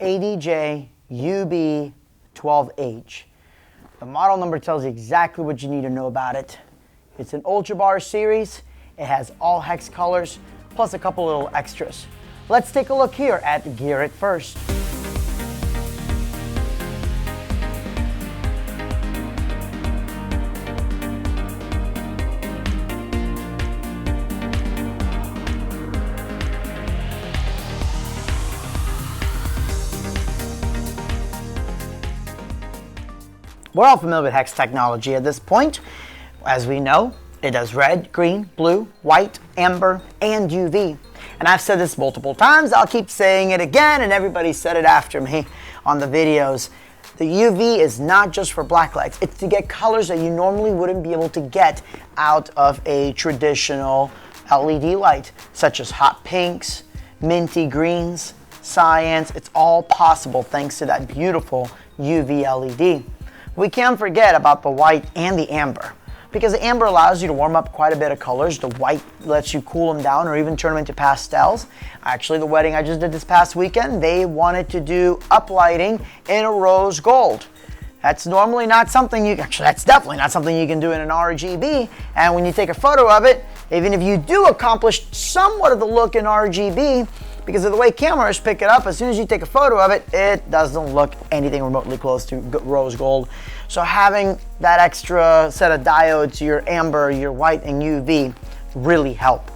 ADJ UB 12H. The model number tells you exactly what you need to know about it. It's an Ultrabar series. It has all hex colors, plus a couple little extras. Let's take a look here at Gear It First. We're all familiar with hex technology at this point. As we know, it does red, green, blue, white, amber, and UV. And I've said this multiple times, I'll keep saying it again, and everybody said it after me on the videos. The UV is not just for black lights, it's to get colors that you normally wouldn't be able to get out of a traditional LED light, such as hot pinks, minty greens, cyans. It's all possible thanks to that beautiful UV LED. We can't forget about the white and the amber, because the amber allows you to warm up quite a bit of colors. The white lets you cool them down or even turn them into pastels. Actually, the wedding I just did this past weekend, they wanted to do uplighting in a rose gold. That's normally not something that's definitely not something you can do in an RGB. And when you take a photo of it, even if you do accomplish somewhat of the look in RGB, because of the way cameras pick it up, as soon as you take a photo of it, it doesn't look anything remotely close to rose gold. So having that extra set of diodes, your amber, your white, and UV really help.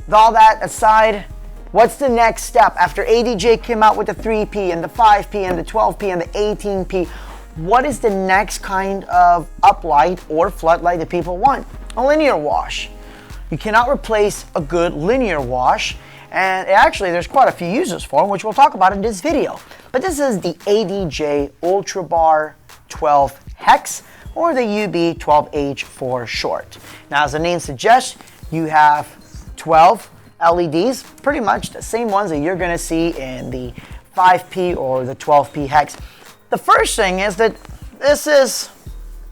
With all that aside, what's the next step? After ADJ came out with the 3P and the 5P and the 12P and the 18P, what is the next kind of uplight or floodlight that people want? A linear wash. You cannot replace a good linear wash. And actually, there's quite a few uses for them, which we'll talk about in this video. But this is the ADJ Ultrabar 12 Hex, or the UB12H for short. Now, as the name suggests, you have 12 LEDs, pretty much the same ones that you're going to see in the 5P or the 12P Hex. The first thing is that this is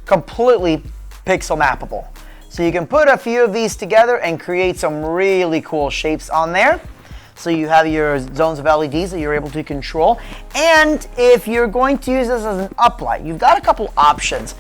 completely pixel mappable. So you can put a few of these together and create some really cool shapes on there. So you have your zones of LEDs that you're able to control. And if you're going to use this as an uplight, you've got a couple options.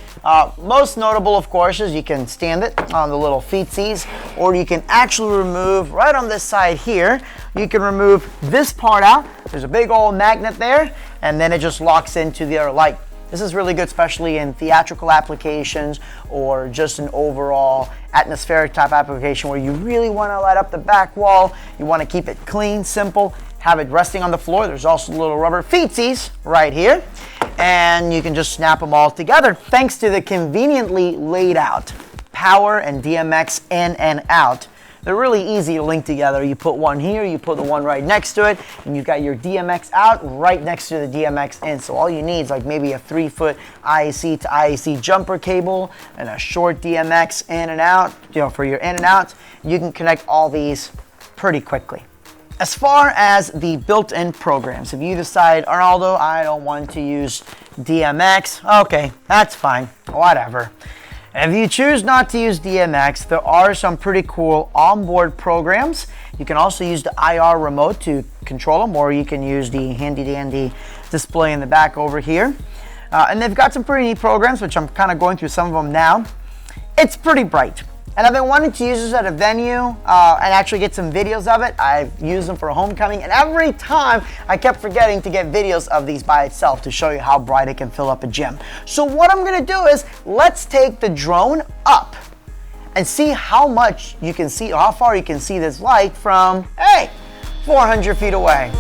Most notable, of course, is you can stand it on the little feetsies, or you can actually remove, right on this side here, you can remove this part out. There's a big old magnet there, and then it just locks into the other light. This is really good, especially in theatrical applications or just an overall atmospheric type application where you really want to light up the back wall. You want to keep it clean, simple, have it resting on the floor. There's also little rubber feetsies right here, and you can just snap them all together thanks to the conveniently laid out power and DMX in and out. They're really easy to link together. You put one here, you put the one right next to it, and you've got your DMX out right next to the DMX in. So all you need is like maybe a 3-foot IAC to IAC jumper cable and a short DMX in and out, for your in and out. You can connect all these pretty quickly. As far as the built-in programs, if you decide, Arnaldo, I don't want to use DMX, okay, that's fine, whatever. If you choose not to use DMX, there are some pretty cool onboard programs. You can also use the IR remote to control them, or you can use the handy-dandy display in the back over here. And they've got some pretty neat programs, which I'm kind of going through some of them now. It's pretty bright. And I've been wanting to use this at a venue and actually get some videos of it. I've used them for a homecoming, and every time I kept forgetting to get videos of these by itself to show you how bright it can fill up a gym. So what I'm gonna do is, let's take the drone up and see how much you can see, or how far you can see this light from, 400 feet away.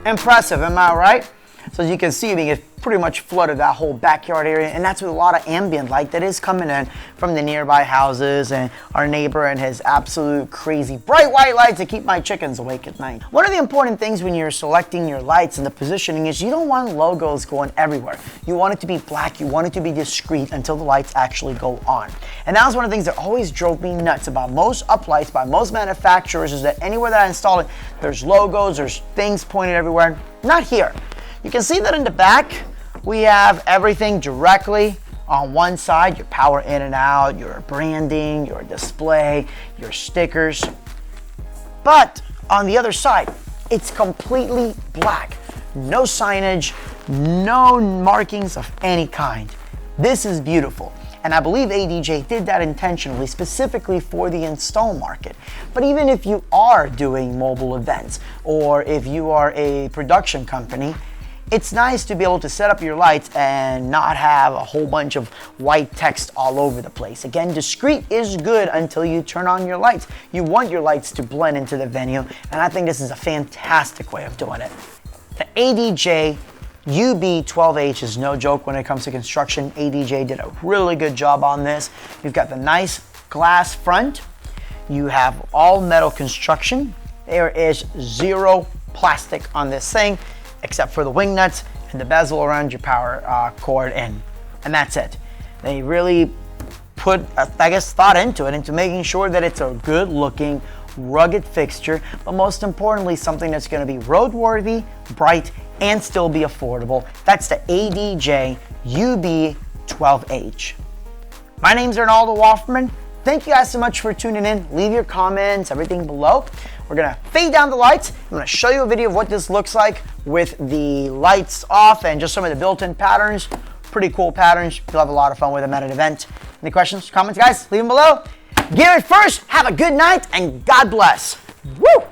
Impressive, am I right? So as you can see, it pretty much flooded that whole backyard area, and that's with a lot of ambient light that is coming in from the nearby houses and our neighbor and his absolute crazy bright white lights that keep my chickens awake at night. One of the important things when you're selecting your lights and the positioning is you don't want logos going everywhere. You want it to be black, you want it to be discreet until the lights actually go on. And that was one of the things that always drove me nuts about most uplights by most manufacturers, is that anywhere that I install it, there's logos, there's things pointed everywhere. Not here. You can see that in the back, we have everything directly on one side, your power in and out, your branding, your display, your stickers. But on the other side, it's completely black. No signage, no markings of any kind. This is beautiful. And I believe ADJ did that intentionally, specifically for the install market. But even if you are doing mobile events, or if you are a production company, it's nice to be able to set up your lights and not have a whole bunch of white text all over the place. Again, discreet is good until you turn on your lights. You want your lights to blend into the venue, and I think this is a fantastic way of doing it. The ADJ UB 12H is no joke when it comes to construction. ADJ did a really good job on this. You've got the nice glass front. You have all metal construction. There is zero plastic on this thing, except for the wing nuts and the bezel around your power cord, and that's it. They really put, thought into it, into making sure that it's a good looking, rugged fixture, but most importantly, something that's gonna be roadworthy, bright, and still be affordable. That's the ADJ UB 12H. My name's Arnaldo Woffman. Thank you guys so much for tuning in. Leave your comments, everything below. We're gonna fade down the lights. I'm gonna show you a video of what this looks like with the lights off and just some of the built-in patterns. Pretty cool patterns. You'll have a lot of fun with them at an event. Any questions, comments, guys? Leave them below. Give it first. Have a good night and God bless. Woo!